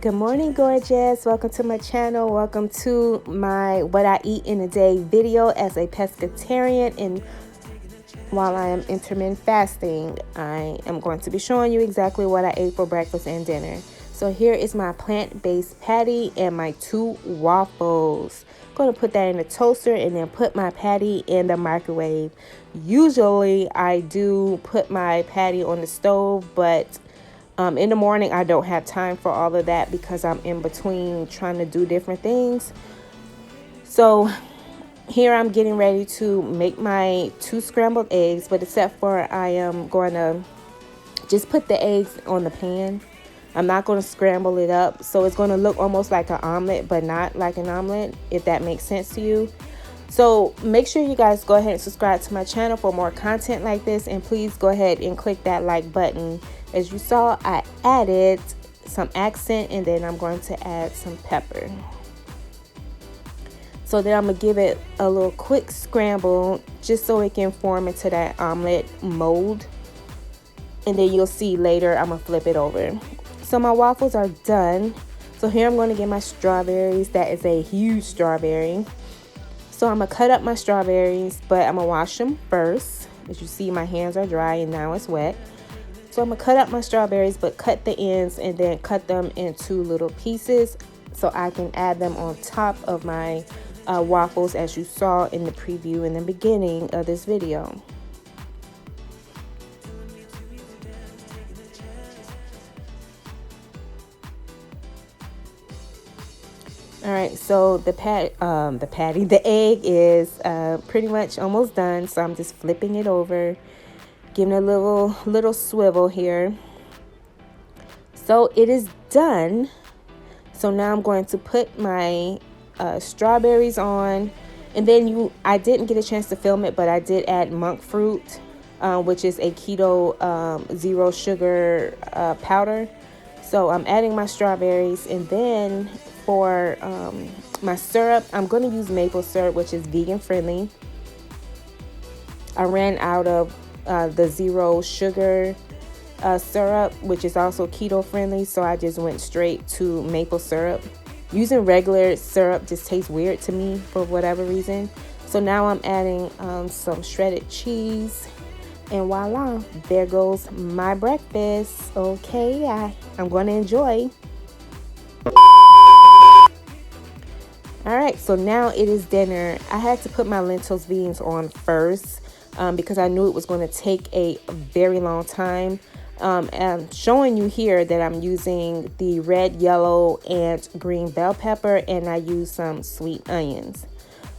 Good morning, gorgeous. Welcome to my channel. Welcome to my what I eat in a day video as a pescatarian. And while I am intermittent fasting, I am going to be showing you exactly what I ate for breakfast and dinner. So here is my plant-based patty and my 2 waffles. I'm going to put that in the toaster and then put my patty in the microwave. Usually I do put my patty on the stove, but in the morning, I don't have time for all of that because I'm in between trying to do different things. So here I'm getting ready to make my 2 scrambled eggs, but except for I am going to just put the eggs on the pan. I'm not going to scramble it up. So it's going to look almost like an omelet, but not like an omelet, if that makes sense to you. So make sure you guys go ahead and subscribe to my channel for more content like this. And please go ahead and click that like button. As you saw, I added some accent and then I'm going to add some pepper. So then I'm going to give it a little quick scramble just so it can form into that omelet mold. And then you'll see later I'm going to flip it over. So my waffles are done. So here I'm going to get my strawberries. That is a huge strawberry. So I'm going to cut up my strawberries, but I'm going to wash them first. As you see, my hands are dry and now it's wet. So I'm going to cut up my strawberries, but cut the ends and then cut them into little pieces so I can add them on top of my waffles, as you saw in the preview in the beginning of this video. All right, so the egg is pretty much almost done. So I'm just flipping it over, giving a little swivel here. So it is done. So now I'm going to put my strawberries on, and then I didn't get a chance to film it, but I did add monk fruit, which is a keto zero sugar powder. So I'm adding my strawberries, and then for my syrup, I'm going to use maple syrup, which is vegan friendly. I ran out of the zero sugar syrup, which is also keto friendly, so I just went straight to maple syrup. Using regular syrup just tastes weird to me for whatever reason. So now I'm adding some shredded cheese, and voila, there goes my breakfast. Okay, I'm going to enjoy. All right, so now it is dinner. I had to put my lentils beans on first because I knew it was going to take a very long time. I'm showing you here that I'm using the red, yellow, and green bell pepper, and I use some sweet onions.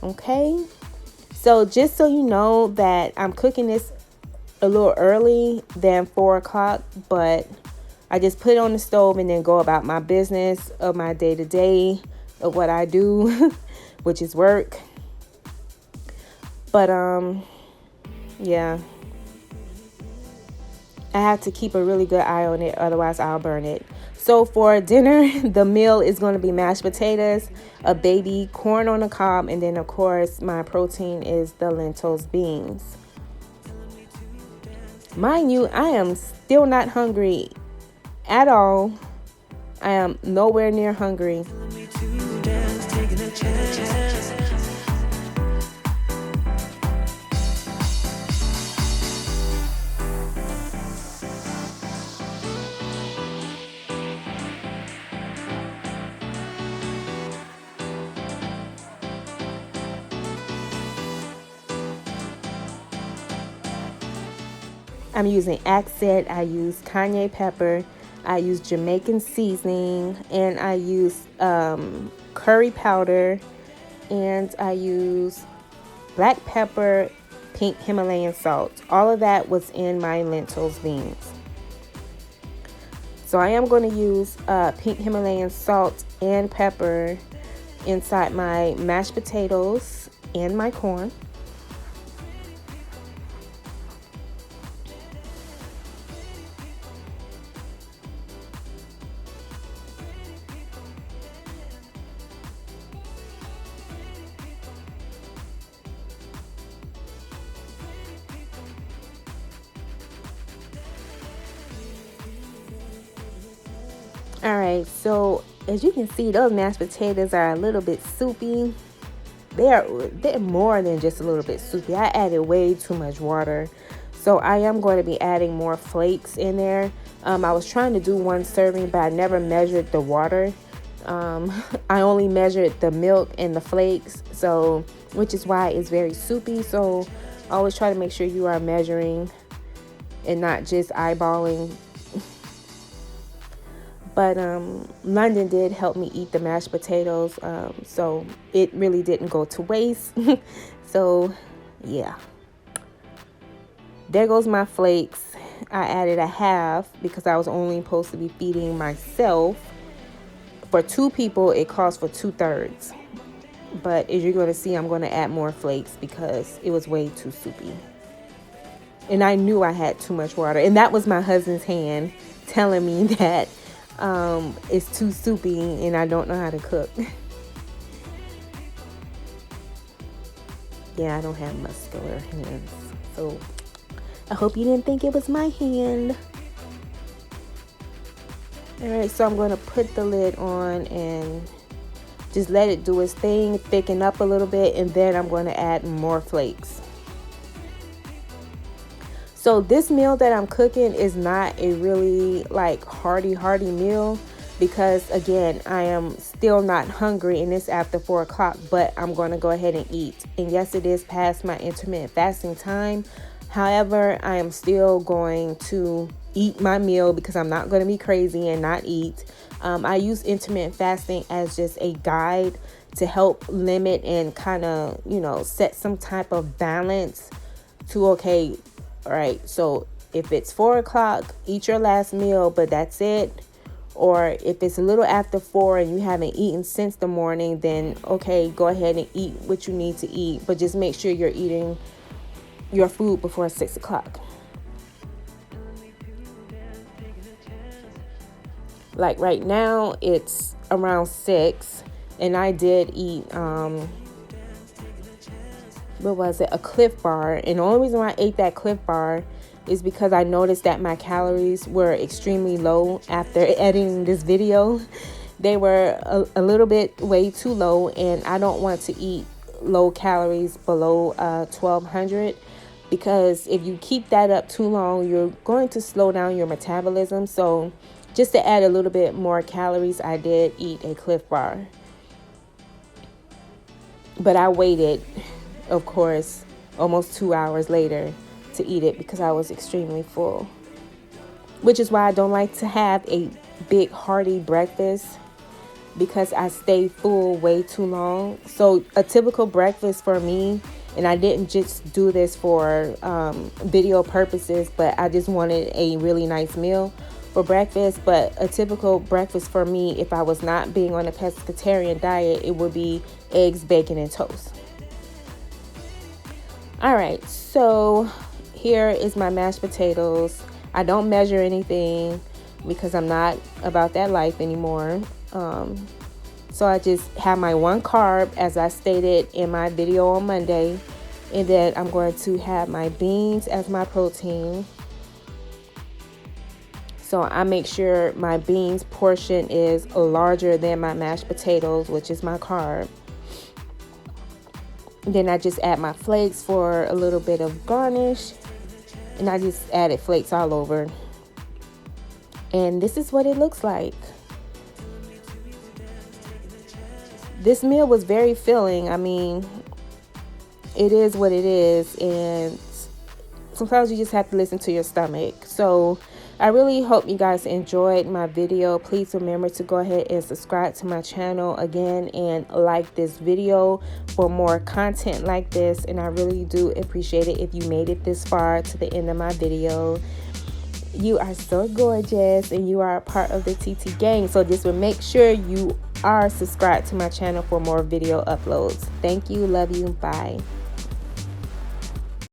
Okay, so just so you know that I'm cooking this a little early than 4 o'clock, but I just put it on the stove and then go about my business of my day-to-day of what I do, which is work. But yeah, I have to keep a really good eye on it, otherwise I'll burn it. So for dinner, the meal is going to be mashed potatoes, a baby corn on the cob, and then of course my protein is the lentils beans. Mind you, I am still not hungry at all. I am nowhere near hungry. I'm using accent, I use cayenne pepper, I use Jamaican seasoning, and I use curry powder, and I use black pepper, pink Himalayan salt. All of that was in my lentils beans. So I am going to use pink Himalayan salt and pepper inside my mashed potatoes and my corn. All right, so as you can see, those mashed potatoes are a little bit soupy. They're more than just a little bit soupy. I added way too much water. So I am going to be adding more flakes in there. I was trying to do 1 serving, but I never measured the water. I only measured the milk and the flakes, so which is why it's very soupy. So always try to make sure you are measuring and not just eyeballing. But London did help me eat the mashed potatoes, so it really didn't go to waste. So yeah, there goes my flakes. I added a half because I was only supposed to be feeding myself. For 2 people, it calls for 2/3. But as you're going to see, I'm going to add more flakes because it was way too soupy. And I knew I had too much water. And that was my husband's hand telling me that it's too soupy and I don't know how to cook. Yeah, I don't have muscular hands. So I hope you didn't think it was my hand. Alright, so I'm going to put the lid on and just let it do its thing, thicken up a little bit, and then I'm going to add more flakes. So this meal that I'm cooking is not a really like hearty meal because again, I am still not hungry and it's after 4 o'clock, but I'm going to go ahead and eat. And yes, it is past my intermittent fasting time. However, I am still going to eat my meal because I'm not going to be crazy and not eat. I use intermittent fasting as just a guide to help limit and kind of, set some type of balance to, okay, all right, so if it's 4 o'clock, eat your last meal, but that's it. Or if it's a little after 4 and you haven't eaten since the morning, then okay, go ahead and eat what you need to eat, but just make sure you're eating your food before 6 o'clock. Like right now, it's around 6, and I did eat, a Cliff Bar. And the only reason why I ate that Cliff Bar is because I noticed that my calories were extremely low after editing this video. They were a little bit way too low, and I don't want to eat low calories below 1200. Because if you keep that up too long, you're going to slow down your metabolism. So just to add a little bit more calories, I did eat a Cliff Bar. But I waited, of course, almost 2 hours later to eat it because I was extremely full. Which is why I don't like to have a big hearty breakfast, because I stay full way too long. So a typical breakfast for me, and I didn't just do this for video purposes, but I just wanted a really nice meal for breakfast. But a typical breakfast for me, if I was not being on a pescatarian diet, it would be eggs, bacon, and toast. All right, so here is my mashed potatoes. I don't measure anything because I'm not about that life anymore. So I just have my 1 carb, as I stated in my video on Monday, and then I'm going to have my beans as my protein. So I make sure my beans portion is larger than my mashed potatoes, which is my carb. Then I just add my flakes for a little bit of garnish, and I just added flakes all over. And this is what it looks like. This meal was very filling. I mean, it is what it is, and sometimes you just have to listen to your stomach. So I really hope you guys enjoyed my video. Please remember to go ahead and subscribe to my channel again and like this video for more content like this. And I really do appreciate it if you made it this far to the end of my video. You are so gorgeous, and you are a part of the TT gang. So just make sure you are subscribed to my channel for more video uploads. Thank you. Love you. Bye.